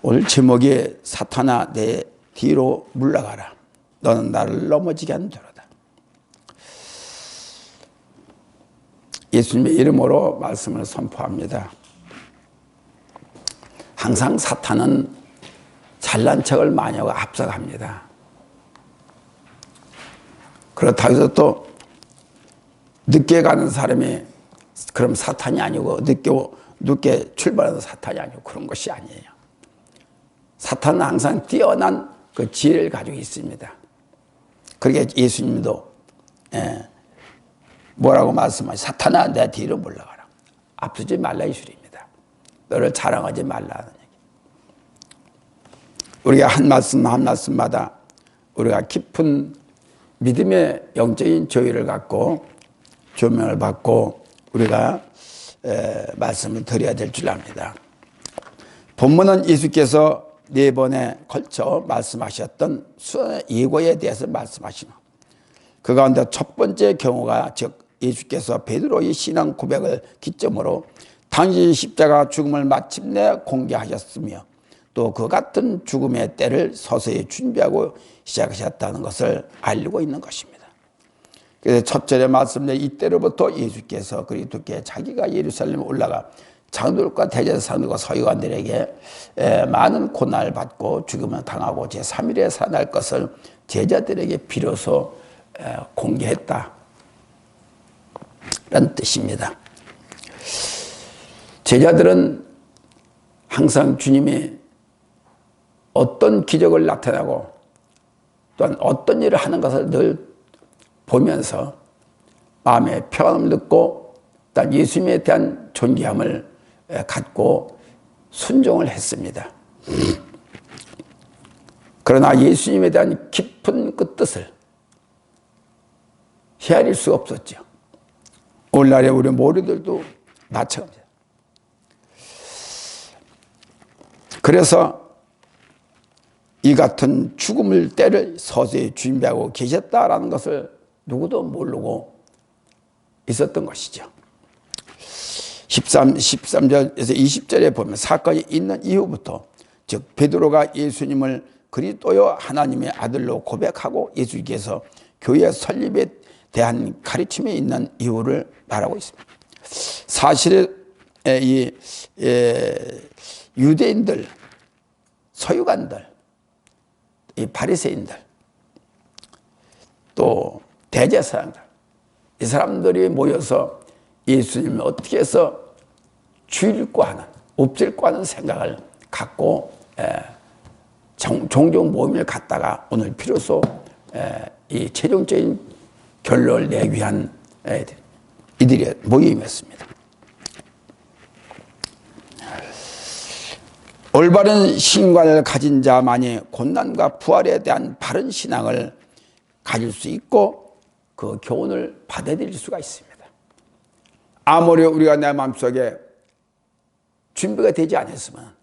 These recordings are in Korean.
오늘 제목이 사탄아 내 뒤로 물러가라. 너는 나를 넘어지게 하는도로다. 예수님의 이름으로 말씀을 선포합니다. 항상 사탄은 잘난 척을 많이 하고 앞서갑니다. 그렇다고 해서 또 늦게 가는 사람이 그럼 사탄이 아니고 늦게 출발하는 사탄이 아니고 그런 것이 아니에요. 사탄은 항상 뛰어난 그 지혜를 가지고 있습니다. 그러게 예수님도 뭐라고 말씀하시죠? 사탄아 내 뒤로 물러가라. 앞서지 말라 이 소리입니다. 너를 자랑하지 말라는 얘기. 우리가 한 말씀 한 말씀마다 우리가 깊은 믿음의 영적인 조율을 갖고 조명을 받고 우리가 말씀을 드려야 될 줄 압니다. 본문은 예수께서 4번에 걸쳐 말씀하셨던 수단의 예고에 대해서 말씀하시는 그 가운데 첫 번째 경우가 즉 예수께서 베드로의 신앙 고백을 기점으로 당시 십자가 죽음을 마침내 공개하셨으며 또 그 같은 죽음의 때를 서서히 준비하고 시작하셨다는 것을 알리고 있는 것입니다. 그래서 첫 절에 말씀에 이때로부터 예수께서 그리스도께 자기가 예루살렘에 올라가 장로들과 대제사장들과 서기관들에게 많은 고난을 받고 죽음을 당하고 제3일에 살아날 것을 제자들에게 비로소 공개했다 라는 뜻입니다. 제자들은 항상 주님이 어떤 기적을 나타나고 또한 어떤 일을 하는 것을 늘 보면서 마음의 평안을 느끼고 또한 예수님에 대한 존귀함을 갖고 순종을 했습니다. 그러나 예수님에 대한 깊은 그 뜻을 헤아릴 수가 없었죠. 오늘날의 우리 모두들도 마찬가지입니다. 그래서 이 같은 죽음을 때를 서서히 준비하고 계셨다라는 것을 누구도 모르고 있었던 것이죠. 13절에서 20절에 보면 사건이 있는 이후부터 즉 베드로가 예수님을 그리스도여 하나님의 아들로 고백하고 예수께서 교회 설립에 대한 가르침에 있는 이유를 말하고 있습니다. 사실 이 유대인들, 서유관들, 이 바리새인들, 또 대제사장들, 이 사람들이 모여서 예수님을 어떻게 해서 죽일까 하는, 엎질까 하는 생각을 갖고 종종 모임을 갖다가 오늘 비로소 이 최종적인 결론을 내기 위한 이들의 모임이었습니다. 올바른 신관을 가진 자만이 고난과 부활에 대한 바른 신앙을 가질 수 있고 그 교훈을 받아들일 수가 있습니다. 아무리 우리가 내 마음속에 준비가 되지 않았으면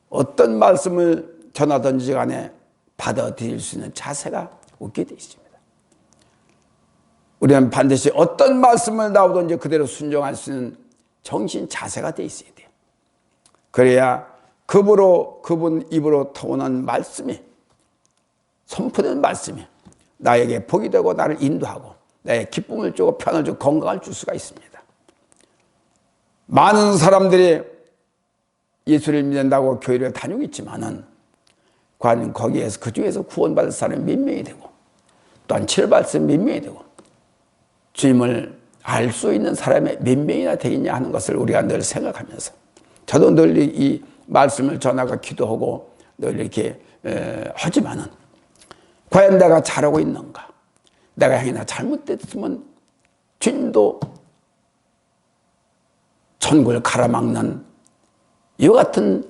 어떤 말씀을 전하든지 간에 받아들일 수 있는 자세가 없게 되어 있습니다. 우리는 반드시 어떤 말씀을 나오든지 그대로 순종할 수 있는 정신 자세가 되어 있어야 돼요. 그래야 그분 입으로 터오는 말씀이, 선포되는 말씀이 나에게 복이 되고 나를 인도하고 나의 기쁨을 주고 편을 주고 건강을 줄 수가 있습니다. 많은 사람들이 예수를 믿는다고 교회를 다니고 있지만은 과연 거기에서 그 중에서 구원받을 사람이 몇 명이 되고 또한 치료받을 사람이 몇 명이 되고 주님을 알 수 있는 사람이 몇 명이나 되겠냐 하는 것을 우리가 늘 생각하면서 저도 늘 이 말씀을 전하고 기도하고 늘 이렇게 하지만은 과연 내가 잘하고 있는가? 내가 행위나 잘못됐으면 주님도 천국을 가로막는 이와 같은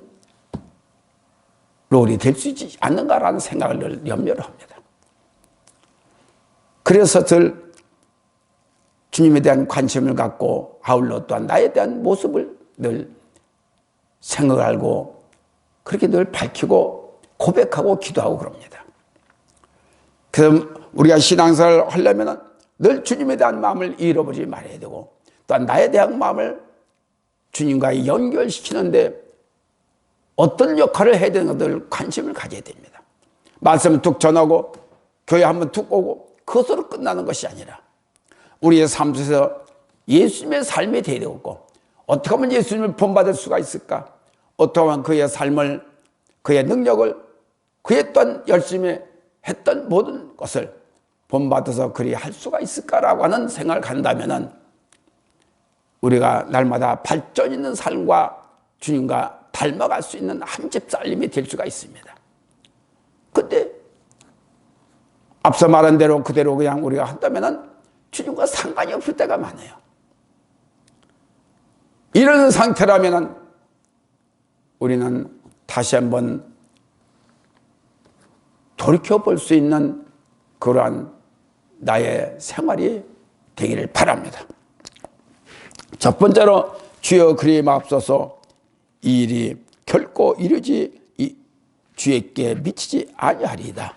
롤이 될 수 있지 않는가라는 생각을 늘 염려를 합니다. 그래서 늘 주님에 대한 관심을 갖고 아울러 또한 나에 대한 모습을 늘 생각하고 그렇게 늘 밝히고 고백하고 기도하고 그럽니다. 그럼 우리가 신앙생활을 하려면 늘 주님에 대한 마음을 잃어버리지 말아야 되고 또한 나에 대한 마음을 주님과 연결시키는데 어떤 역할을 해야 되는가를 관심을 가져야 됩니다. 말씀을 툭 전하고 교회 한번 툭 오고 그것으로 끝나는 것이 아니라 우리의 삶 속에서 예수님의 삶이 되어야 되고, 어떻게 하면 예수님을 본받을 수가 있을까? 어떻게 하면 그의 삶을, 그의 능력을, 그의 또한 열심히 했던 모든 것을 본받아서 그리 할 수가 있을까라고 하는 생각을 갖는다면 우리가 날마다 발전 있는 삶과 주님과 닮아갈 수 있는 한 집 살림이 될 수가 있습니다. 근데 앞서 말한 대로 그대로 그냥 우리가 한다면 주님과 상관이 없을 때가 많아요. 이런 상태라면 우리는 다시 한번 돌이켜볼 수 있는 그러한 나의 생활이 되기를 바랍니다. 첫 번째로 주여 그리 마옵소서, 이 일이 결코 이루지 주에게 미치지 아니하리이다.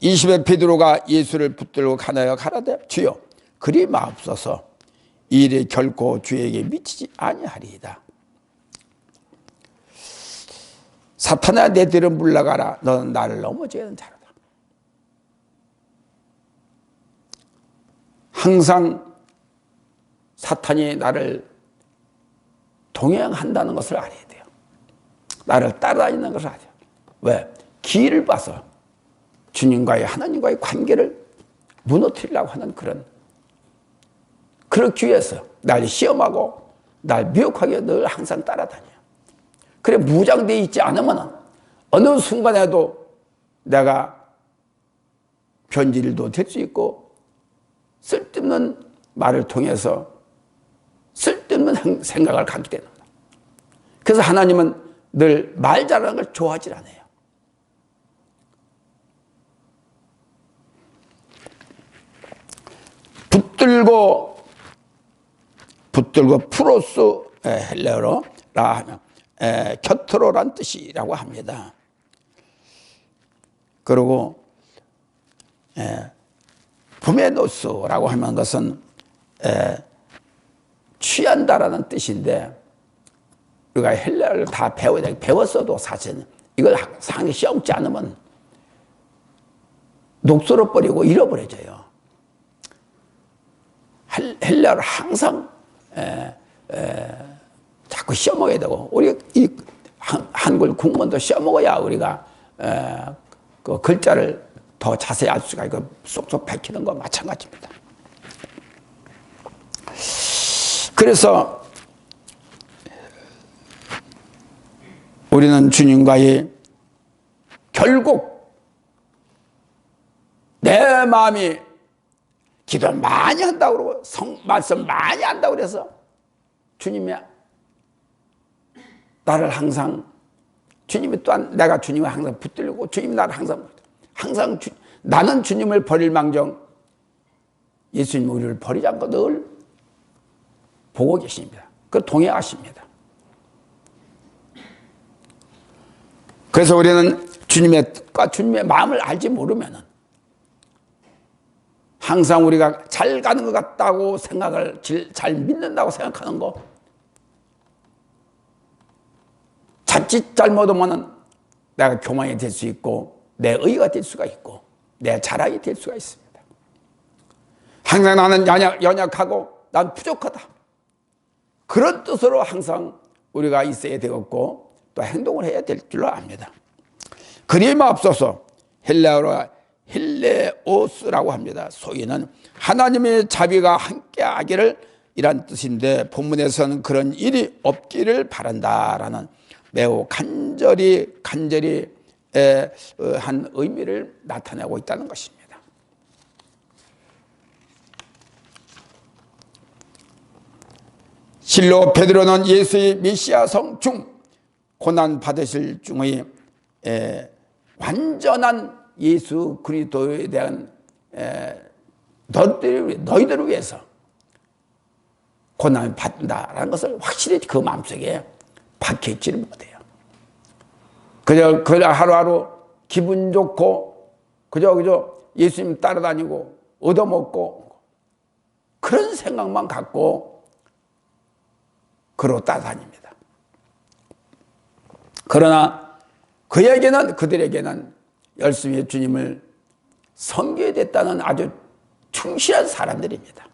20에 베드로가 예수를 붙들고 가나여 가라되 주여 그리 마옵소서, 이 일이 결코 주에게 미치지 아니하리이다. 사탄아 내 뒤로 물러가라, 너는 나를 넘어지게 하는 자로다. 항상 사탄이 나를 동행한다는 것을 알아야 돼요. 나를 따라다니는 것을 알아야 돼요. 왜? 길을 봐서 주님과의, 하나님과의 관계를 무너뜨리려고 하는 그렇기 위해서 날 시험하고 날 미혹하게 늘 항상 따라다녀요. 그래 무장되어 있지 않으면 어느 순간에도 내가 변질도 될 수 있고 쓸데없는 말을 통해서 쓸데없는 생각을 갖게 되는 거예요. 그래서 하나님은 늘 말 잘하는 걸 좋아하지 않아요. 붙들고 프로스 헬레어라 하면 곁으로란 뜻이라고 합니다. 그리고 부메노스라고 하는 것은 취한다라는 뜻인데, 우리가 헬레어를 다 배워야 돼. 배웠어도 사실은 이걸 상당히 시험지 않으면 녹슬어 버리고 잃어버려져요. 헬레어를 항상 자꾸 시험하게 되고, 우리 이 한글 국문도 시험먹어야 우리가 그 글자를 더 자세히 알 수가 있고 쏙쏙 밝히는 거 마찬가지입니다. 그래서 우리는 주님과의 결국 내 마음이 기도를 많이 한다고 그러고 말씀 많이 한다고 그래서 주님이 나를 항상, 주님이 또한 내가 주님을 항상 붙들고 주님이 나를 항상 나는 주님을 버릴 망정 예수님 우리를 버리지 않고 늘 보고 계십니다. 그 동행하십니다. 그래서 우리는 주님의 뜻과 주님의 마음을 알지 모르면은 항상 우리가 잘 가는 것 같다고 생각을, 잘 믿는다고 생각하는 거, 자칫 잘못하면 내가 교만이 될 수 있고 내 의가 될 수가 있고 내 자랑이 될 수가 있습니다. 항상 나는 연약하고 난 부족하다, 그런 뜻으로 항상 우리가 있어야 되겠고 또 행동을 해야 될 줄로 압니다. 그리 마옵소서, 헬레어로 힐레오스라고 합니다. 소위는 하나님의 자비가 함께하기를 이란 뜻인데, 본문에서는 그런 일이 없기를 바란다라는 매우 간절히 한 의미를 나타내고 있다는 것입니다. 실로 베드로는 예수의 메시아성 중 고난 받으실 중의 완전한 예수 그리스도에 대한 너희들을 위해서 고난을 받는다라는 것을 확실히 그 마음속에 박혀있지를 못해요. 그저 하루하루 기분 좋고 그저 예수님 따라다니고 얻어먹고 그런 생각만 갖고 그러고 따라다닙니다. 그러나 그들에게는 열심히 주님을 섬겨야 됐다는 아주 충실한 사람들입니다.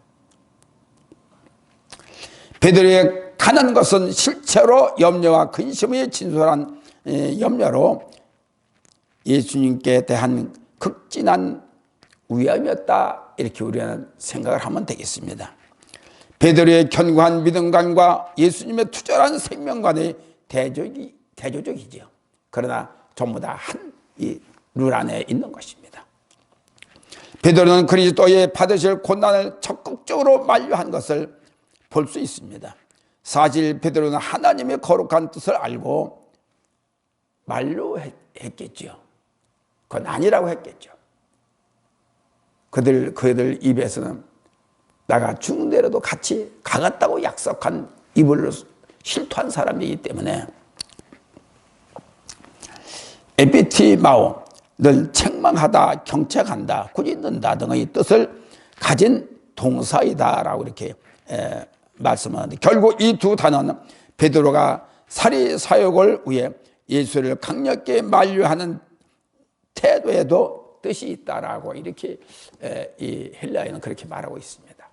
베드로의 가는 것은 실제로 염려와 근심의 진솔한 염려로 예수님께 대한 극진한 위험이었다, 이렇게 우리는 생각을 하면 되겠습니다. 베드로의 견고한 믿음관과 예수님의 투철한 생명관의 대조적이죠. 그러나 전부 다 한 룰 안에 있는 것입니다. 베드로는 그리스도의 받으실 고난을 적극적으로 만류한 것을 볼 수 있습니다. 사실 베드로는 하나님의 거룩한 뜻을 알고 만류했겠죠. 그건 아니라고 했겠죠. 그들 입에서는 나가 죽는데라도 같이 가겠다고 약속한 입을 실토한 사람이기 때문에 에피티마오, 늘 책망하다, 경책한다, 꾸짖는다 등의 뜻을 가진 동사이다라고 이렇게 말씀하는데, 결국 이 두 단어는 베드로가 사리 사역을 위해 예수를 강력히 만류하는 태도에도 뜻이 있다라고 이렇게 이 헬라어는 그렇게 말하고 있습니다.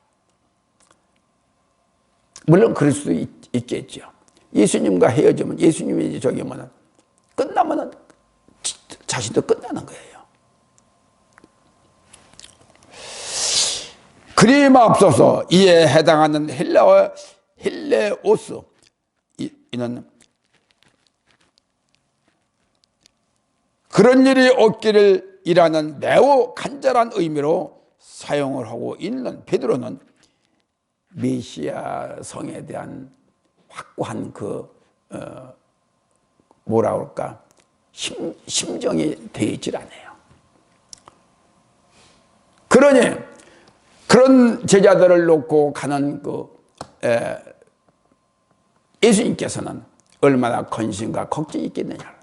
물론 그럴 수도 있겠죠. 예수님과 헤어지면, 예수님이 저기 뭐는 끝나면은 자신도 끝나는 거예요. 그리마옵소서. 이에 해당하는 헬라어 헬레오스, 이는 그런 일이 없기를 이라는 매우 간절한 의미로 사용을 하고 있는 베드로는 메시아 성에 대한 확고한 뭐라 그럴까, 심정이 되어 있질 않아요. 그러니 그런 제자들을 놓고 가는 예수님께서는 얼마나 근심과 걱정이 있겠느냐.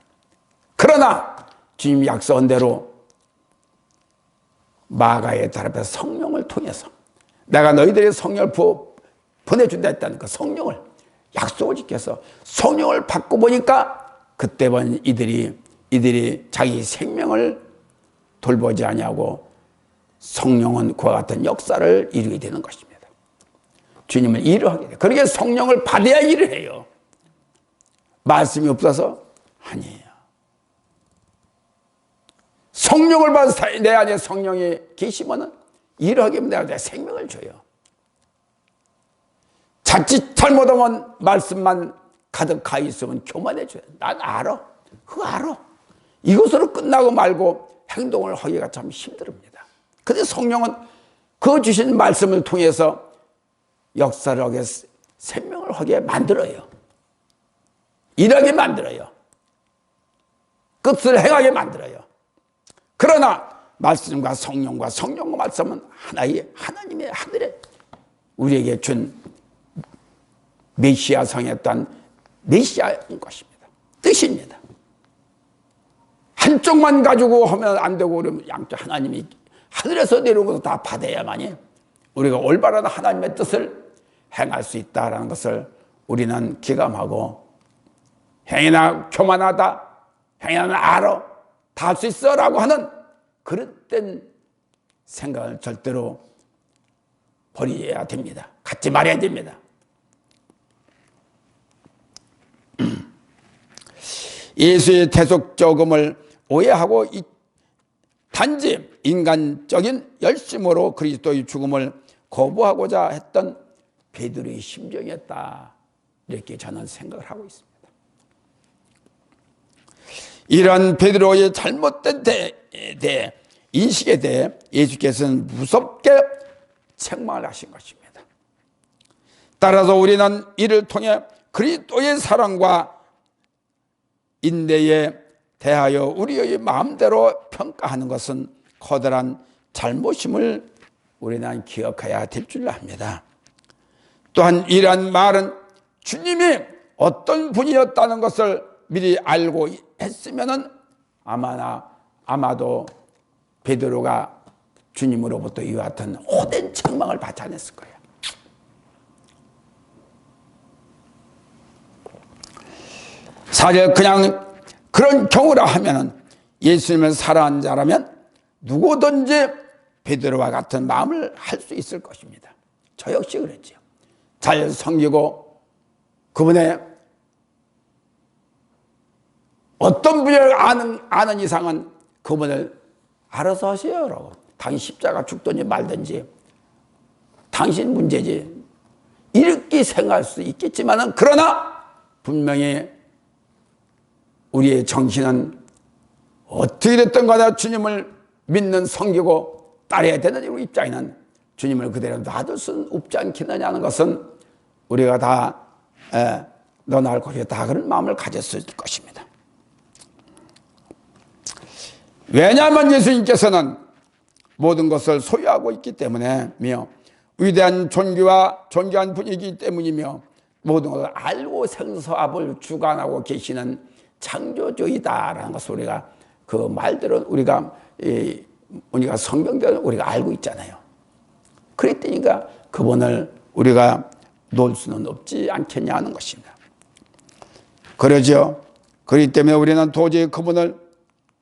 그러나 주님이 약속한 대로 마가의 달 앞에 성령을 통해서 내가 너희들의 성령을 보내준다 했다는 그 성령을 약속을 지켜서 성령을 받고 보니까 그때는 이들이 자기 생명을 돌보지 아니하고 성령은 그와 같은 역사를 이루게 되는 것입니다. 주님을 일을 하게 돼요. 그러게 성령을 받아야 일을 해요. 말씀이 없어서 아니에요. 성령을 받아서 내 안에 성령이 계시면 일을 하게 되면 내가 생명을 줘요. 자칫 잘못하면 말씀만 가득 가 있으면 교만해 줘요. 난 알아. 그거 알아. 이것으로 끝나고 말고 행동을 하기가 참 힘듭니다. 그런데 성령은 그 주신 말씀을 통해서 역사를 하게, 생명을 하게 만들어요. 일하게 만들어요. 끝을 행하게 만들어요. 그러나 말씀과 성령과 말씀은 하나님의 하늘에 우리에게 준 메시아 성했던 메시아인 것입니다. 뜻입니다. 한쪽만 가지고 하면 안 되고, 그러면 양쪽 하나님이 하늘에서 내려온 것을 다 받아야만이 우리가 올바른 하나님의 뜻을 행할 수 있다는 것을 우리는 기감하고, 행여나 교만하다, 행여나 알아, 다 할 수 있어 라고 하는 그릇된 생각을 절대로 버려야 됩니다. 갖지 말아야 됩니다. 예수의 대속적음을 오해하고 단지 인간적인 열심으로 그리스도의 죽음을 거부하고자 했던 베드로의 심정이었다, 이렇게 저는 생각을 하고 있습니다. 이런 베드로의 잘못된 인식에 대해 예수께서는 무섭게 책망을 하신 것입니다. 따라서 우리는 이를 통해 그리스도의 사랑과 인내에 대하여 우리의 마음대로 평가하는 것은 커다란 잘못임을 우리는 기억해야 될 줄 압니다. 또한 이러한 말은 주님이 어떤 분이었다는 것을 미리 알고 했으면은 아마도 베드로가 주님으로부터 이와 같은 호된 책망을 받지 않았을 거예요. 사실 그냥 그런 경우라 하면은 예수님을 사랑하는 자라면 누구든지 베드로와 같은 마음을 할 수 있을 것입니다. 저 역시 그랬죠. 잘 섬기고 그분의 어떤 분야를 아는 이상은 그분을 알아서 하세요, 여러분. 당신 십자가 죽든지 말든지 당신 문제지. 이렇게 생각할 수 있겠지만은 그러나 분명히 우리의 정신은 어떻게 됐든 간에 주님을 믿는 섬기고 따라야 되는 우리 입장에는 주님을 그대로 놔둘 수는 없지 않겠느냐는 것은 우리가 다 너나 할 것이다 다 그런 마음을 가졌을 것입니다. 왜냐하면 예수님께서는 모든 것을 소유하고 있기 때문에며 위대한 존귀한 분이기 때문이며 모든 것을 알고 생사합을 주관하고 계시는 창조주이다라는 것을 우리가 그 말들은 우리가 성경대로 우리가 알고 있잖아요. 그랬더니까 그분을 우리가 놓을 수는 없지 않겠냐 하는 것입니다. 그러죠. 그렇기 때문에 우리는 도저히 그분을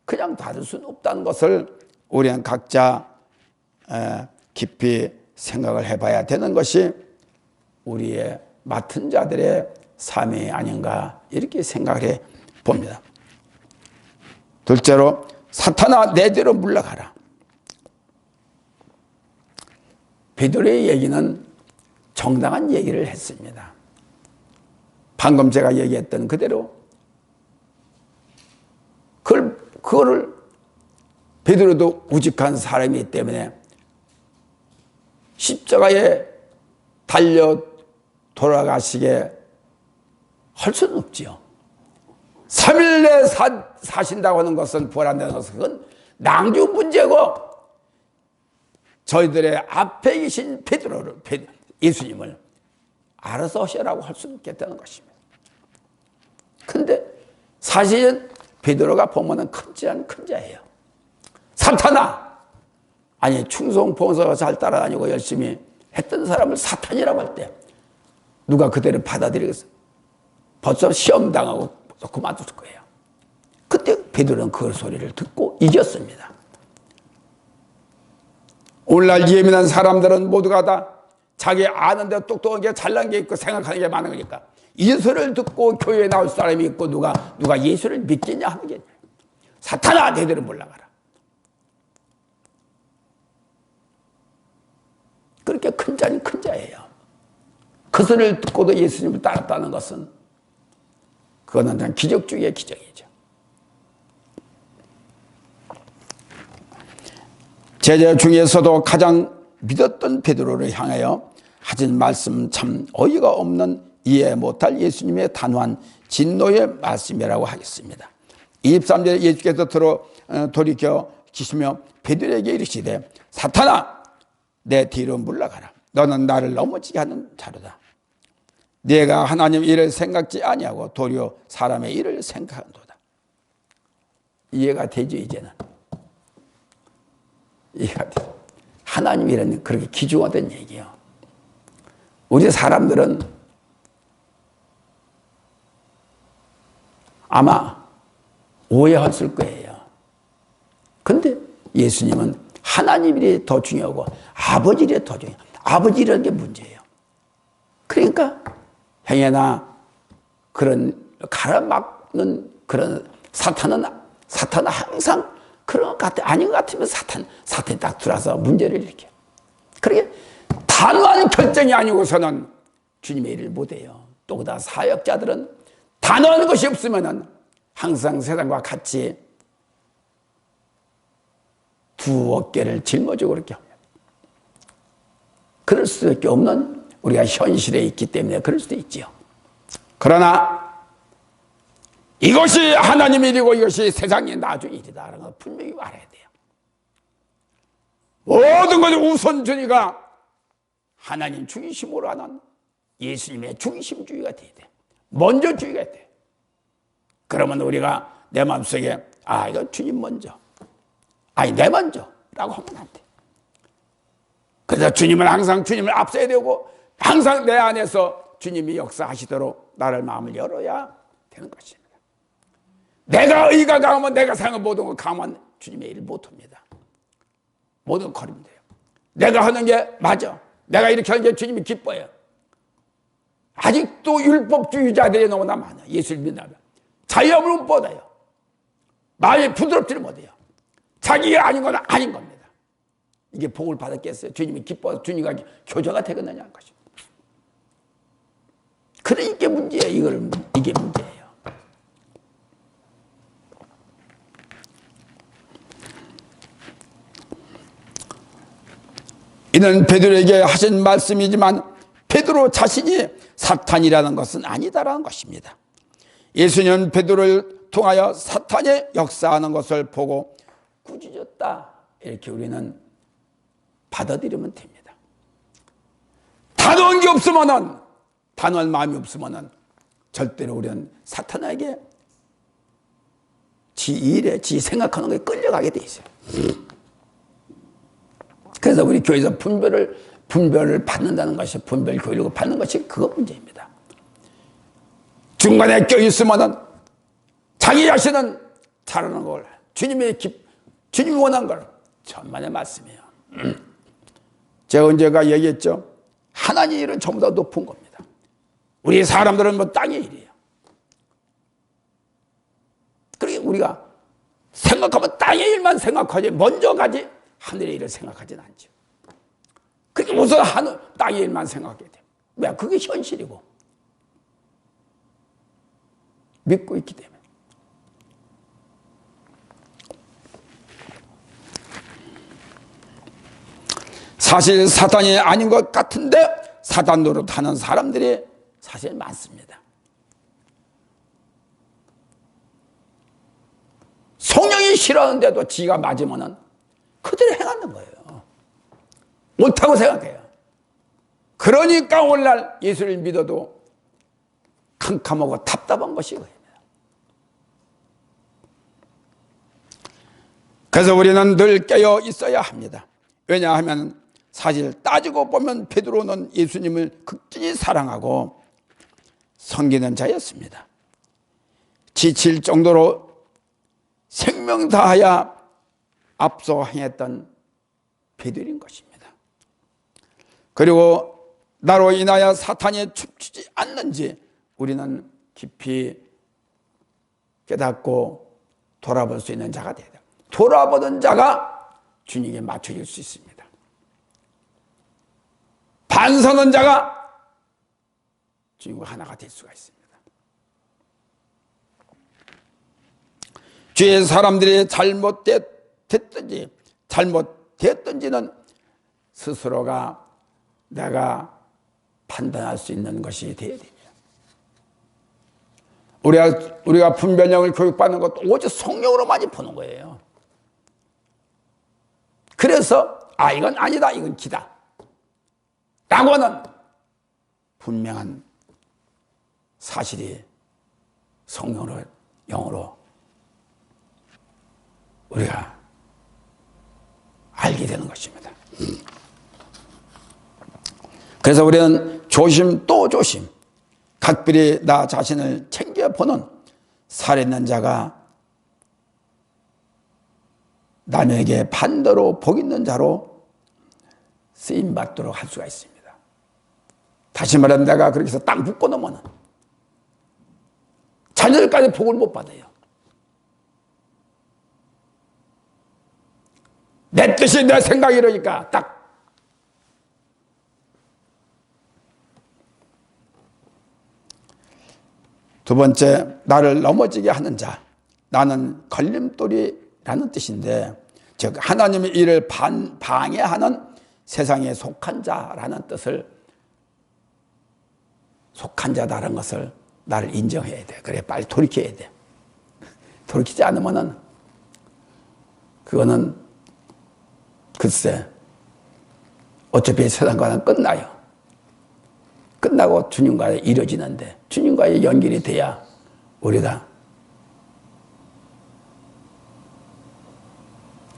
그냥 닫을 수는 없다는 것을 우리는 각자 깊이 생각을 해봐야 되는 것이 우리의 맡은 자들의 삶이 아닌가 이렇게 생각을 해 봅니다. 둘째로 사탄아 내 뒤로 물러가라. 베드로의 얘기는 정당한 얘기를 했습니다. 방금 제가 얘기했던 그대로 그거를 베드로도 우직한 사람이기 때문에 십자가에 달려 돌아가시게 할 수는 없지요. 3일 내에 사신다고 하는 것은 부활한다는 것은 그건 낭주 문제고 저희들의 앞에 계신 예수님을 알아서 하시라고 할 수는 없겠다는 것입니다. 그런데 사실은 베드로가 보면은 큰 자예요. 사탄아! 아니 충성 봉사가 잘 따라다니고 열심히 했던 사람을 사탄이라고 할 때 누가 그대로 받아들이겠어? 벌써 시험당하고 그만둘 거예요. 그때 베드로는 그 소리를 듣고 이겼습니다. 오늘날 예민한 사람들은 모두가 다 자기 아는데 똑똑한 게 잘난 게 있고 생각하는 게 많은 거니까 이 소리를 듣고 교회에 나올 사람이 있고 누가 예수를 믿겠냐 하는 게 사탄아 너희들은 물러가라. 그렇게 큰 자는 큰 자예요. 그 소리를 듣고도 예수님을 따랐다는 것은 그거는 기적 중의 기적이죠. 제자 중에서도 가장 믿었던 베드로를 향하여 하신 말씀 참 어이가 없는 이해 못할 예수님의 단호한 진노의 말씀이라고 하겠습니다. 23절에 예수께서 돌이켜 기시며 베드로에게 이르시되 사탄아 내 뒤로 물러가라. 너는 나를 넘어지게 하는 자로다. 네가 하나님 일을 생각지 아니하고 도리어 사람의 일을 생각한도다. 이해가 되죠 이제는. 이해가 돼. 하나님 일은 그렇게 기중화된 얘기예요. 우리 사람들은 아마 오해했을 거예요. 근데 예수님은 하나님 일이 더 중요하고 아버지 일이 더 중요해요. 아버지 일이라는 게 문제예요. 그러니까 행여나 그런 가로막는 그런 사탄은 항상 그런 것 같아. 아닌 것 같으면 사탄이 딱 들어와서 문제를 일으켜. 그러게 단호한 결정이 아니고서는 주님의 일을 못해요. 또 그다 사역자들은 단호한 것이 없으면은 항상 세상과 같이 두 어깨를 짊어지고 그렇게 합니다. 그럴 수밖에 없는 우리가 현실에 있기 때문에 그럴 수도 있지요. 그러나 이것이 하나님의 일이고 이것이 세상의 나중의 일이다라는 걸 분명히 알아야 돼요. 모든 것을 우선순위가 하나님 중심으로 하는 예수님의 중심주의가 돼야 돼. 먼저주의가 돼. 그러면 우리가 내 마음속에 이거 주님 먼저, 내 먼저 라고 하면 안 돼. 그래서 주님은 항상 주님을 앞서야 되고 항상 내 안에서 주님이 역사하시도록 나를 마음을 열어야 되는 것입니다. 내가 의가 강하면 내가 생각 모든 걸 강하면 주님의 일을 못합니다. 모든 걸 거리면 돼요. 내가 하는 게 맞아. 내가 이렇게 하는 게 주님이 기뻐요. 아직도 율법주의자들이 너무나 많아요. 예수를 믿는다면 자유함을 못 받아요. 마음이 부드럽지를 못해요. 자기가 아닌 건 아닌 겁니다. 이게 복을 받았겠어요? 주님이 기뻐서 주님과 교제가 되겠느냐 하는 것입니다. 그래, 이게 문제예요. 이게 문제예요. 이는 베드로에게 하신 말씀이지만 베드로 자신이 사탄이라는 것은 아니다라는 것입니다. 예수님은 베드로를 통하여 사탄이 역사하는 것을 보고 꾸짖었다, 이렇게 우리는 받아들이면 됩니다. 단호한 게 없으면은, 단호한 마음이 없으면은 절대로 우리는 사탄에게 지 일에 지 생각하는 것에 끌려가게 돼 있어요. 그래서 우리 교회에서 분별을 받는다는 것이, 분별 교육을 받는 것이 그거 문제입니다. 중간에 껴있으면은 자기 자신은 잘하는 걸, 주님이 원한 걸, 천만의 말씀이에요. 제가 언제가 얘기했죠? 하나님 일은 전부 다 높은 겁니다. 우리 사람들은 뭐 땅의 일이에요. 그러니까 우리가 생각하면 땅의 일만 생각하지, 먼저 가지 하늘의 일을 생각하진 않죠. 그러니까 우선 땅의 일만 생각하게 돼요. 왜? 그게 현실이고 믿고 있기 때문에. 사실 사탄이 아닌 것 같은데 사탄 노릇하는 사람들이 사실 많습니다. 성령이 싫어하는데도 지가 맞으면은 그대로 행하는 거예요. 옳다고 생각해요. 그러니까 오늘날 예수를 믿어도 캄캄하고 답답한 것이 그입니다. 그래서 우리는 늘 깨어 있어야 합니다. 왜냐하면 사실 따지고 보면 베드로는 예수님을 극진히 사랑하고 섬기는 자였습니다. 지칠 정도로 생명 다하여 앞서 행했던 베드로인 것입니다. 그리고 나로 인하여 사탄이 춤추지 않는지 우리는 깊이 깨닫고 돌아볼 수 있는 자가 되야 돼요. 돌아보는 자가 주님께 맞춰질 수 있습니다. 반서는 자가 주님과 하나가 될 수가 있습니다. 주의 사람들이 잘못됐든지는 스스로가 내가 판단할 수 있는 것이 되어야 됩니다. 우리가 분별력을 교육받는 것도 오직 성령으로 많이 보는 거예요. 그래서 이건 아니다, 이건 기다 라고는 분명한 사실이 성령으로, 영으로 우리가 알게 되는 것입니다. 그래서 우리는 조심 또 조심, 각별히 나 자신을 챙겨보는 살아있는 자가 남에게 반대로 복 있는 자로 쓰임받도록 할 수가 있습니다. 다시 말하면 내가 그렇게 해서 땅 붓고 넘어는 자녀들까지 복을 못 받아요. 내 뜻이 내 생각이 이러니까 딱 두 번째, 나를 넘어지게 하는 자. 나는 걸림돌이라는 뜻인데, 즉 하나님의 일을 방해하는 세상에 속한 자라는 뜻을, 속한 자다라는 것을 나를 인정해야 돼. 그래, 빨리 돌이켜야 돼. 돌이키지 않으면은 그거는 글쎄 어차피 세상과는 끝나요. 끝나고 주님과 이루어지는데, 주님과의 연결이 돼야 우리가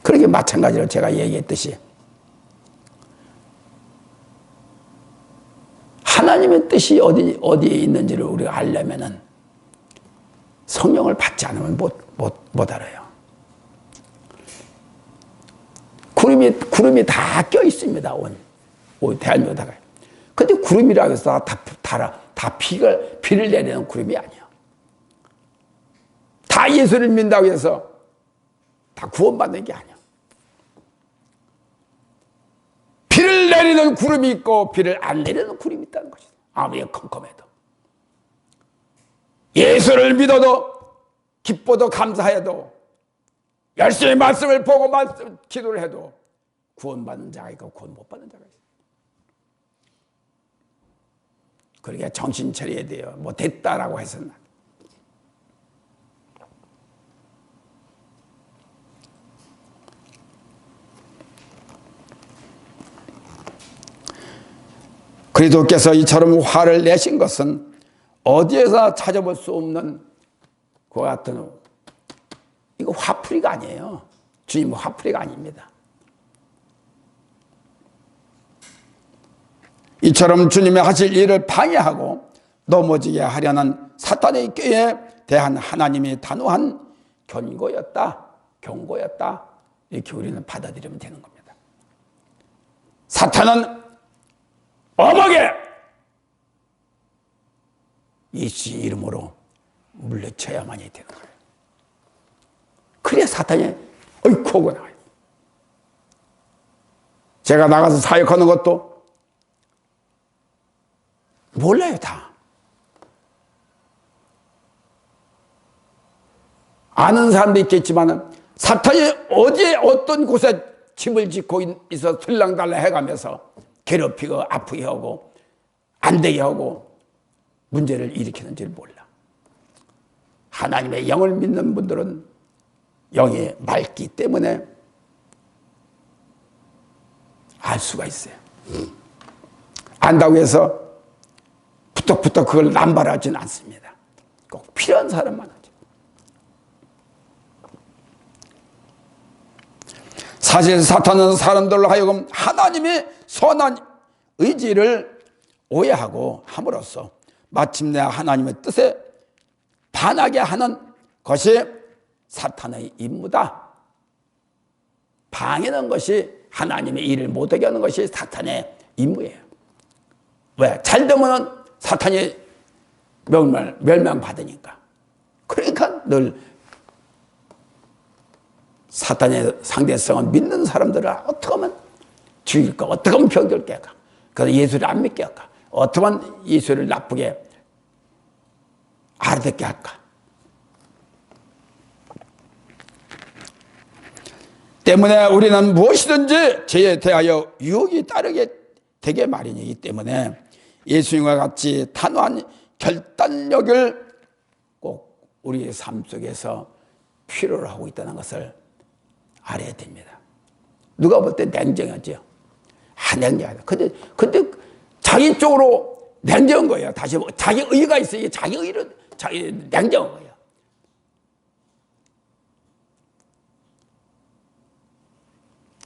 그렇게 마찬가지로 제가 얘기했듯이 하나님의 뜻이 어디에 있는지를 우리가 알려면은 성령을 받지 않으면 못 알아요. 구름이 다 껴 있습니다. 온 대한민국다가. 근데 구름이라고 해서 다 비를 내리는 구름이 아니야. 다 예수를 믿는다고 해서 다 구원받는 게 아니야. 비를 내리는 구름이 있고 비를 안 내리는 구름이 있다는 것이다. 아무리 컴컴해도. 예수를 믿어도 기뻐도 감사해도 열심히 말씀을 보고 기도를 해도 구원받는 자가 있고 구원 못 받는 자가 있어요. 그러니까 정신 차려야 돼요. 뭐 됐다라고 해서는. 그리스도께서 이처럼 화를 내신 것은 어디에서 찾아볼 수 없는 그와 같은, 이거 화풀이가 아니에요. 주님은 화풀이가 아닙니다. 이처럼 주님의 하실 일을 방해하고 넘어지게 하려는 사탄의 꾀에 대한 하나님의 단호한 경고였다. 이렇게 우리는 받아들이면 되는 겁니다. 사탄은 엄하게 예수 이름으로 물리쳐야만이 되는 거예요. 그래야 사탄이 어이쿠 하고 나와요. 제가 나가서 사역하는 것도 몰라요, 다. 아는 사람도 있겠지만 사탄이 어디에 어떤 곳에 집을 짓고 있어 들랑달랑 해가면서 괴롭히고 아프게 하고 안 되게 하고 문제를 일으키는지를 몰라. 하나님의 영을 믿는 분들은 영이 맑기 때문에 알 수가 있어요. 안다고 해서 부떡부떡 그걸 남발하지는 않습니다. 꼭 필요한 사람만 하죠. 사실 사탄은 사람들로 하여금 하나님의 선한 의지를 오해하고 함으로써 마침내 하나님의 뜻에 반하게 하는 것이 사탄의 임무다. 방해하는 것이, 하나님의 일을 못하게 하는 것이 사탄의 임무예요. 왜? 잘 되면 사탄이 멸망받으니까. 그러니까 늘 사탄의 상대성을 믿는 사람들을 어떻게 하면 죽일까, 어떻게 하면 병들게 할까, 그래서 예수를 안 믿게 할까, 어떻게 하면 예수를 나쁘게 알아듣게 할까. 때문에 우리는 무엇이든지 죄에 대하여 유혹이 따르게 되게 마련이기 때문에 예수님과 같이 단호한 결단력을 꼭 우리의 삶 속에서 필요로 하고 있다는 것을 알아야 됩니다. 누가 볼 때 냉정하죠. 냉정하다. 근데 자기 쪽으로 냉정한 거예요. 다시 자기 의가 있어요. 자기 의를 자기 냉정한 거예요.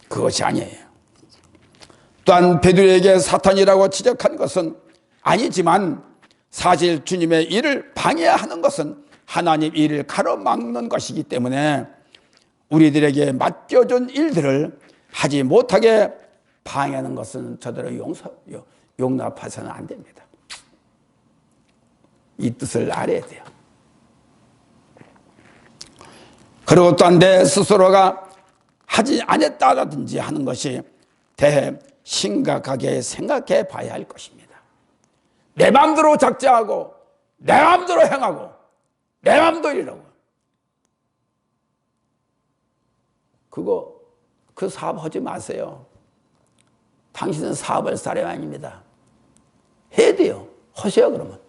그것이 아니에요. 또한 베드로에게 사탄이라고 지적한 것은 아니지만 사실 주님의 일을 방해하는 것은 하나님 일을 가로막는 것이기 때문에 우리들에게 맡겨준 일들을 하지 못하게 방해하는 것은 저들을 용납해서는 안 됩니다. 이 뜻을 알아야 돼요. 그리고 또한 내 스스로가 하지 않았다든지 하는 것이 대해 심각하게 생각해 봐야 할 것입니다. 내 마음대로 작정하고 내 마음대로 행하고 내 마음대로 이러고 그 사업 하지 마세요. 당신은 사업할 사람이 아닙니다. 해야 돼요. 하세요. 그러면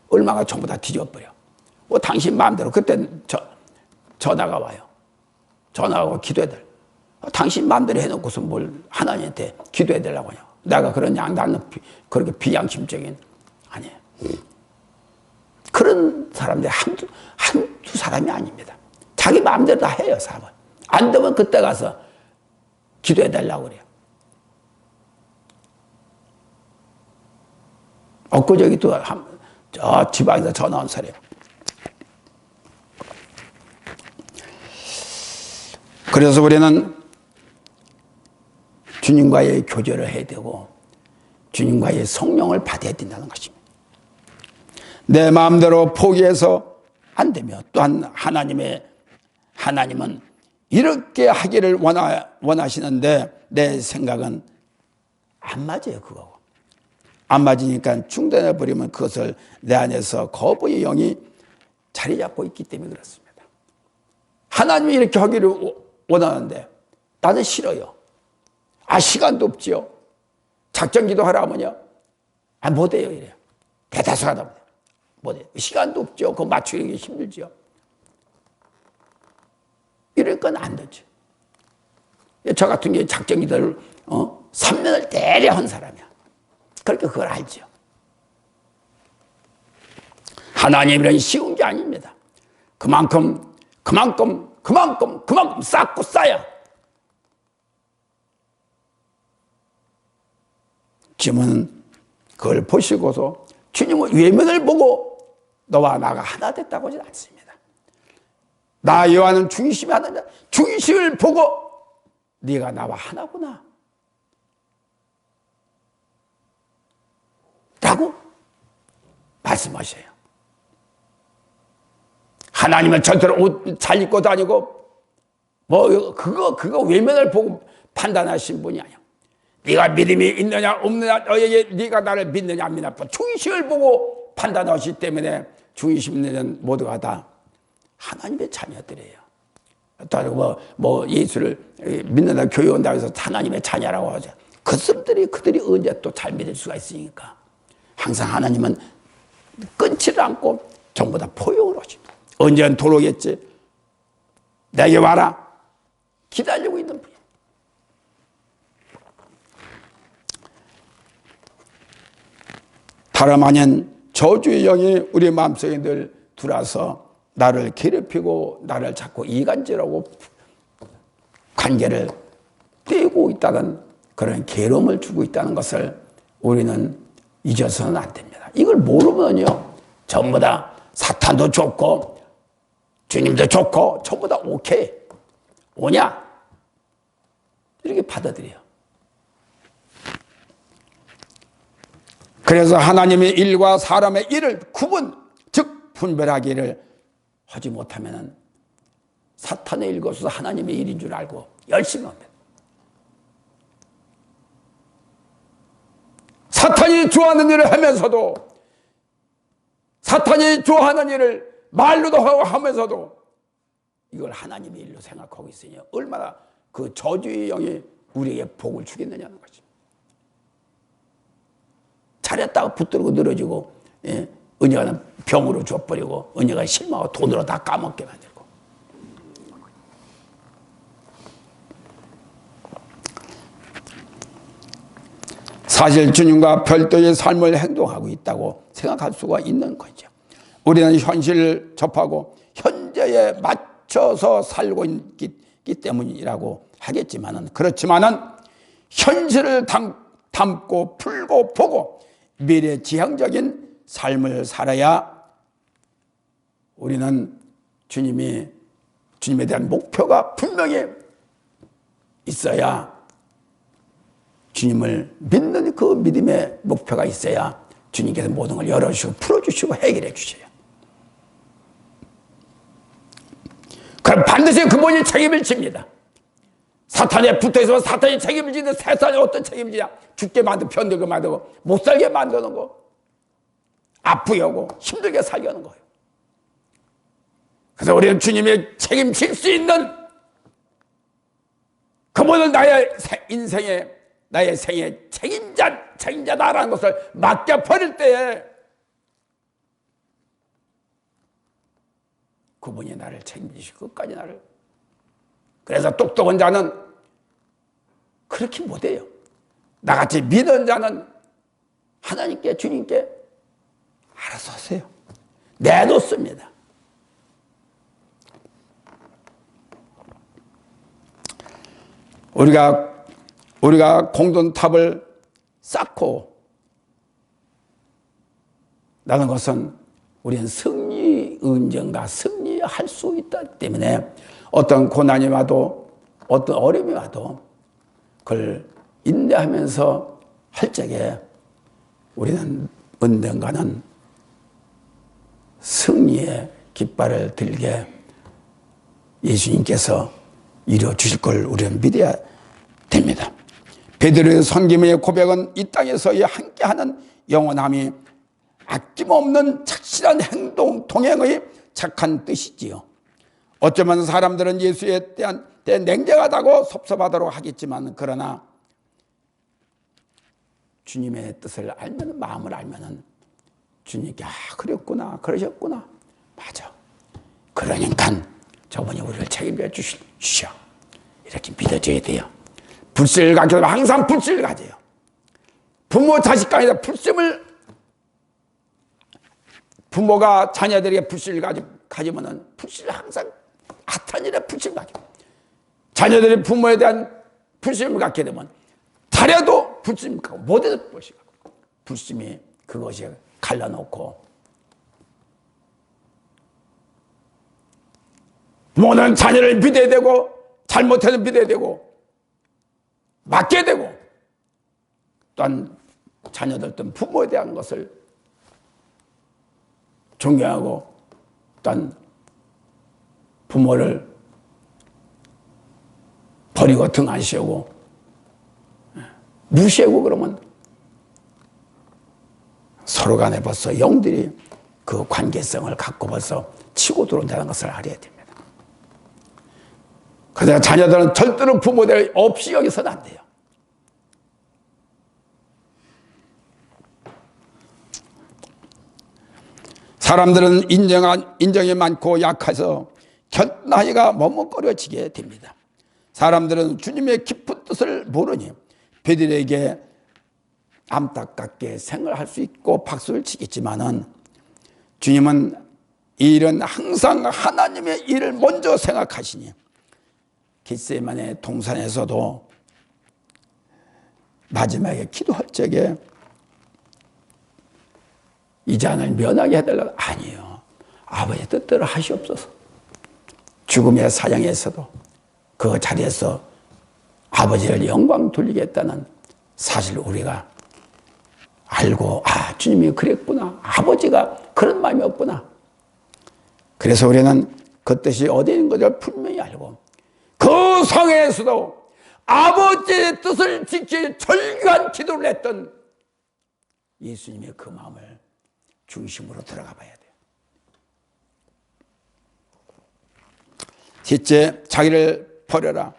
얼마가 전부 다 뒤져버려. 당신 마음대로. 그때 전화가 와요. 전화하고 기도해달. 당신 마음대로 해놓고서 뭘 하나님한테 기도해달라고 하냐. 내가 그러냐. 나는 그렇게 비양심적인 아니에요. 그런 사람들이 한두 사람이 아닙니다. 자기 마음대로 다 해요. 사업은. 안 되면 그때 가서 기도해달라고 그래요. 엊그저기 또 저 지방에서 전화 온 사람. 그래서 우리는 주님과의 교제를 해야 되고 주님과의 성령을 받아야 된다는 것입니다. 내 마음대로 포기해서 안 되며, 또한 하나님은 이렇게 하기를 원하시는데 내 생각은 안 맞아요. 그거 안 맞으니까 중단해 버리면 그것을 내 안에서 거부의 영이 자리 잡고 있기 때문에 그렇습니다. 하나님이 이렇게 하기를 원하는데 나는 싫어요. 시간도 없지요. 작전 기도하라 하면요, 못해요. 이래요. 대다수하다 보니 못해요. 시간도 없죠. 그거 맞추기 힘들죠. 이럴 건 안 되죠. 저 같은 경우에 작전 기도를 3년을 내려 한 사람이야. 그러니까 그걸 알죠. 하나님이란 쉬운 게 아닙니다. 그만큼 쌓고 쌓여 주님은 그걸 보시고서 주님은 외면을 보고 너와 나가 하나 됐다고 하지 않습니다. 나 여호와는 중심이 하나냐. 중심을 보고 네가 나와 하나구나 라고 말씀하셔요. 하나님은 절대로 옷 잘 입고 다니고 그거 외면을 보고 판단하신 분이 아니야. 네가 믿음이 있느냐 없느냐, 너에게 네가 나를 믿느냐 안 믿느냐 중심을 보고 판단하시기 때문에 중심 있는 모두가 다 하나님의 자녀들이에요. 또 예수를 믿는다, 교회 온다고 해서 하나님의 자녀라고 하죠. 그들이 언제 또 잘 믿을 수가 있으니까 항상 하나님은 끊지를 않고 전부 다 포용을 하십니다. 언제는 돌아오겠지. 내게 와라. 기다리고 있는 분이에요. 다름 아닌 저주의 영이 우리 마음속에 늘 들어와서 나를 괴롭히고 나를 자꾸 이간질하고 관계를 떼고 있다는 그런 괴로움을 주고 있다는 것을 우리는 잊어서는 안 됩니다. 이걸 모르면요, 전부 다 사탄도 좋고 주님도 좋고 전부 다 오케이, 오냐 이렇게 받아들여요. 그래서 하나님의 일과 사람의 일을 즉 분별하기를 하지 못하면 사탄의 일것으로 하나님의 일인 줄 알고 열심히 합니다. 사탄이 좋아하는 일을 하면서도, 사탄이 좋아하는 일을 말로도 하고 하면서도 이걸 하나님의 일로 생각하고 있으니 얼마나 그 저주의 영이 우리에게 복을 주겠느냐는 것입니다. 잘했다고 붙들고 늘어지고, 은혜가 병으로 줘버리고 은혜가 실망하고 돈으로 다 까먹게 만들고. 사실 주님과 별도의 삶을 행동하고 있다고 생각할 수가 있는 거죠. 우리는 현실을 접하고 현재에 맞춰서 살고 있기 때문이라고 하겠지만은, 그렇지만은 현실을 담고 풀고 보고 미래지향적인 삶을 살아야 우리는 주님에 대한 목표가 분명히 있어야, 주님을 믿는 그 믿음의 목표가 있어야 주님께서 모든 걸 열어주시고 풀어주시고 해결해 주셔요. 그럼 반드시 그분이 책임을 집니다. 사탄에 붙어있으면 사탄이 책임을 지는데 사탄이 어떤 책임을 지냐? 죽게 만들고 편들게 만들고 못 살게 만드는 거, 아프게 하고 힘들게 살게 하는 거예요. 그래서 우리는 주님의 책임질 수 있는 그분을 나의 인생의, 나의 생의 책임자다라는 것을 맡겨버릴 때에 그분이 나를 책임지시고 끝까지 나를. 그래서 똑똑한 자는 그렇게 못해요. 나같이 믿은 자는 하나님께, 주님께 알아서 하세요. 내놓습니다. 우리가 공동탑을 쌓고 나는 것은 우리는 승리, 은정과 승리할 수 있다 때문에 어떤 고난이 와도 어떤 어려움이 와도 그걸 인내하면서 할 적에 우리는 언젠가는 승리의 깃발을 들게 예수님께서 이루어 주실 걸 우리는 믿어야 됩니다. 베드로의 섬김의 고백은 이 땅에서의 함께하는 영원함이 아낌없는 착실한 행동, 동행의 착한 뜻이지요. 어쩌면 사람들은 예수에 대한 냉정하다고 섭섭하도록 하겠지만, 그러나 주님의 뜻을 알면, 마음을 알면은 주님께 그랬구나, 그러셨구나, 맞아, 그러니까 저분이 우리를 책임져 주셔, 이렇게 믿어줘야 돼요. 불신을 갖게 되면 항상 불신을 가져요. 부모 자식 간에 부모가 자녀들에게 불신을 가지면은 불신을 항상 핫한 일에 불신을 가져. 자녀들이 부모에 대한 불신을 갖게 되면 잘해도 불신을 갖고 못해도 불신을 갖고, 불신이 그것이 갈라놓고 부모는 자녀를 믿어야 되고 잘못해도 믿어야 되고 맞게 되고, 또한 자녀들도 부모에 대한 것을 존경하고 또한 부모를 버리고 등 안 씌우고 무시하고 그러면 서로 간에 벌써 영들이 그 관계성을 갖고 벌써 치고 들어온다는 것을 알아야 됩니다. 그래서 자녀들은 절대로 부모들 없이 여기서는 안 돼요. 사람들은 인정이 많고 약해서 견나이가 머뭇거려지게 됩니다. 사람들은 주님의 깊은 뜻을 모르니 베드로에게 안타깝게 생각할 수 있고 박수를 치겠지만은, 주님은 이 일은 항상 하나님의 일을 먼저 생각하시니 겟세마네 동산에서도 마지막에 기도할 적에 이 잔을 면하게 해달라고, 아니에요, 아버지의 뜻대로 하시옵소서. 죽음의 사냥에서도 그 자리에서 아버지를 영광 돌리겠다는 사실을 우리가 알고, 주님이 그랬구나, 아버지가 그런 마음이었구나. 그래서 우리는 그 뜻이 어디 있는 것을 분명히 알고, 그 성에서도 아버지의 뜻을 지키 절규한 기도를 했던 예수님의 그 마음을 중심으로 들어가 봐야 돼요. 셋째, 자기를 버려라.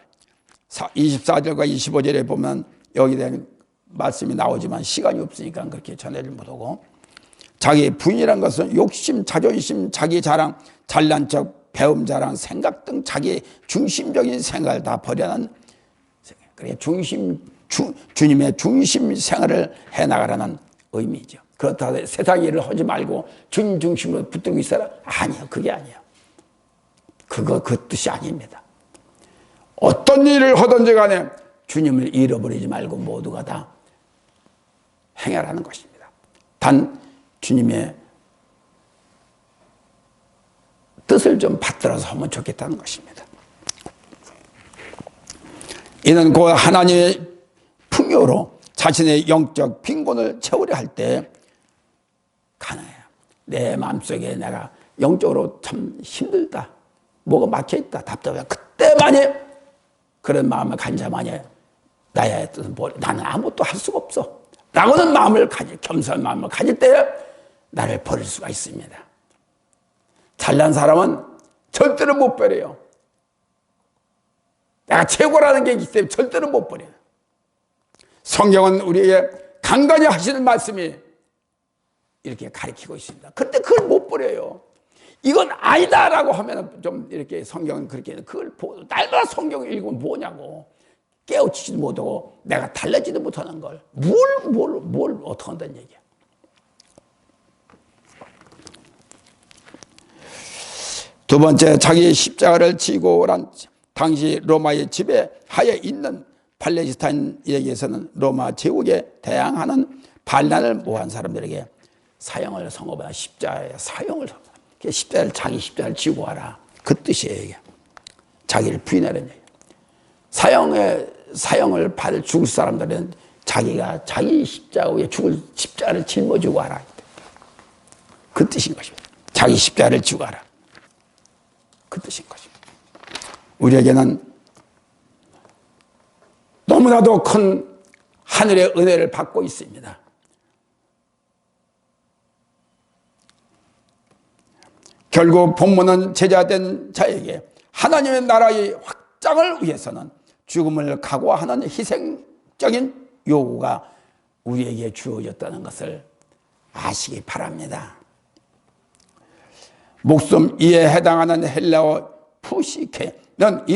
24절과 25절에 보면 여기에 대한 말씀이 나오지만 시간이 없으니까 그렇게 전해를 못하고, 자기 부인이란 것은 욕심, 자존심, 자기 자랑, 잘난 척, 배움 자랑, 생각 등 자기 중심적인 생각을 다 버려는, 그래 주님의 중심 생활을 해나가라는 의미죠. 그렇다고 세상 일을 하지 말고 주님 중심으로 붙들고 있어라, 아니요, 그게 아니에요. 그 뜻이 아닙니다. 어떤 일을 하든지 간에 주님을 잃어버리지 말고 모두가 다 행하라는 것입니다. 단 주님의 뜻을 좀 받들어서 하면 좋겠다는 것입니다. 이는 곧 하나님의 풍요로 자신의 영적 빈곤을 채우려 할 때 가능해요. 내 마음속에 내가 영적으로 참 힘들다, 뭐가 막혀있다, 답답해, 그때만이 그런 마음을 간자만이 나의 뜻은 나는 아무것도 할 수가 없어 라고는 마음을 겸손한 마음을 가질 때 나를 버릴 수가 있습니다. 잘난 사람은 절대로 못 버려요. 내가 최고라는 게 있기 때문에 절대로 못 버려요. 성경은 우리에게 간간히 하시는 말씀이 이렇게 가르치고 있습니다. 그런데 그걸 못 버려요. 이건 아니다라고 하면 좀 이렇게 성경은 그렇게, 그걸 날마다 성경을 읽으면 뭐냐고, 깨우치지도 못하고 내가 달라지도 못하는 걸 뭘 어떻게 한다는 얘기야. 두 번째, 자기 십자가를 지고 란 당시 로마의 지배하에 있는 팔레스타인에게서는 로마 제국에 대항하는 반란을 모한 사람들에게 사형을 선고받아 십자가에 사형을 자기 십자가를 지고 와라, 그 뜻이에요. 이게 자기를 부인하라는 얘기예요. 사형을 받을 죽을 사람들은 자기가 자기 십자가 위에 죽을 십자가를 짊어지고 가라. 그 뜻인 것입니다. 자기 십자가를 지고 가라. 그 뜻인 것입니다. 우리에게는 너무나도 큰 하늘의 은혜를 받고 있습니다. 결국 본문은 제자된 자에게 하나님의 나라의 확장을 위해서는 죽음을 각오하는 희생적인 요구가 우리에게 주어졌다는 것을 아시기 바랍니다. 목숨 이에 해당하는 헬라어 푸시케는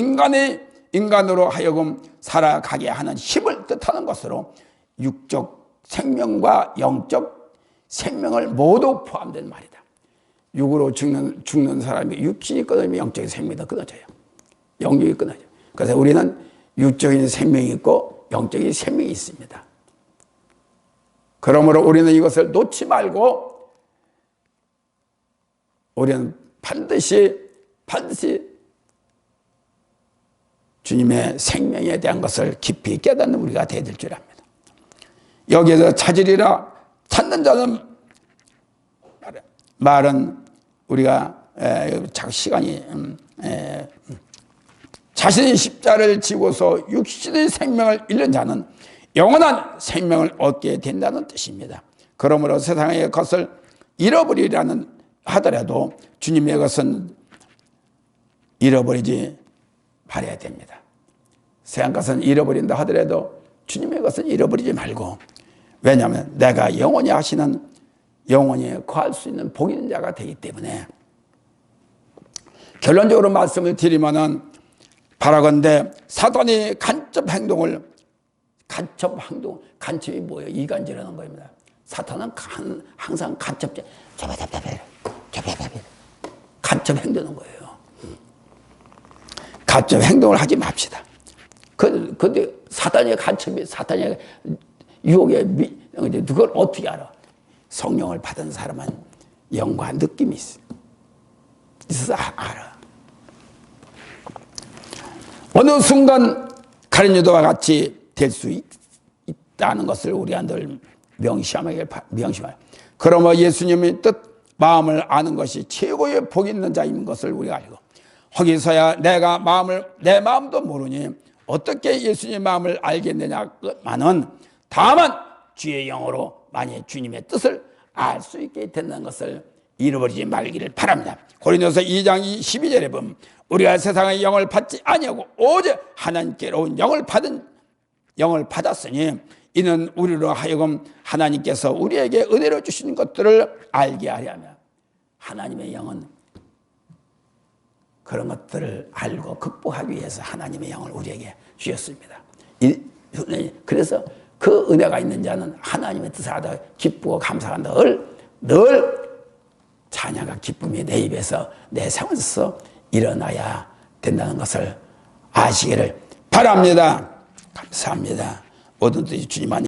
인간으로 하여금 살아가게 하는 힘을 뜻하는 것으로 육적 생명과 영적 생명을 모두 포함된 말이다. 육으로 죽는 사람이 육신이 끊어지면 영적인 생명이 끊어져요. 영육이 끊어져요. 그래서 우리는 육적인 생명이 있고 영적인 생명이 있습니다. 그러므로 우리는 이것을 놓지 말고 우리는 반드시 주님의 생명에 대한 것을 깊이 깨닫는 우리가 되어야 될 줄 압니다. 여기에서 찾으리라 찾는 자는 말은 우리가 시간이 자신의 십자를 지고서 육신의 생명을 잃는 자는 영원한 생명을 얻게 된다는 뜻입니다. 그러므로 세상의 것을 잃어버리라는 하더라도 주님의 것은 잃어버리지 말아야 됩니다. 세상 것은 잃어버린다 하더라도 주님의 것은 잃어버리지 말고, 왜냐하면 내가 영원히 하시는 영원히 거할 수 있는 복 있는 자가 되기 때문에. 결론적으로 말씀을 드리면은 바라건대 사단이 간첩이 뭐예요? 이간질하는 겁니다. 사탄은 항상 간첩 행동하는 거예요. 간첩 행동을 하지 맙시다. 근데 사탄의 유혹에 그걸 어떻게 알아? 성령을 받은 사람은 영과 느낌이 있어서 알아. 어느 순간 가룟유다와 같이 될 수 있다는 것을 우리가 늘 명심하여. 그러므로 예수님의 뜻, 마음을 아는 것이 최고의 복 있는 자인 것을 우리가 알고, 거기서야 내 마음도 모르니 어떻게 예수님의 마음을 알겠느냐마는 다만 주의 영으로 만일 주님의 뜻을 알 수 있게 된다는 것을 잃어버리지 말기를 바랍니다. 고린도서 2장 12절에 보면 우리가 세상의 영을 받지 아니하고 오직 하나님께로 온 영을 받았으니 이는 우리로 하여금 하나님께서 우리에게 은혜로 주신 것들을 알게 하려 하며, 하나님의 영은 그런 것들을 알고 극복하기 위해서 하나님의 영을 우리에게 주셨습니다. 그래서 그 은혜가 있는 자는 하나님의 뜻을 하다 기쁘고 감사한다. 늘 찬양과 기쁨이 내 입에서 내 생활에서 일어나야 된다는 것을 아시기를 바랍니다. 감사합니다. 모든 뜻이 주님 안에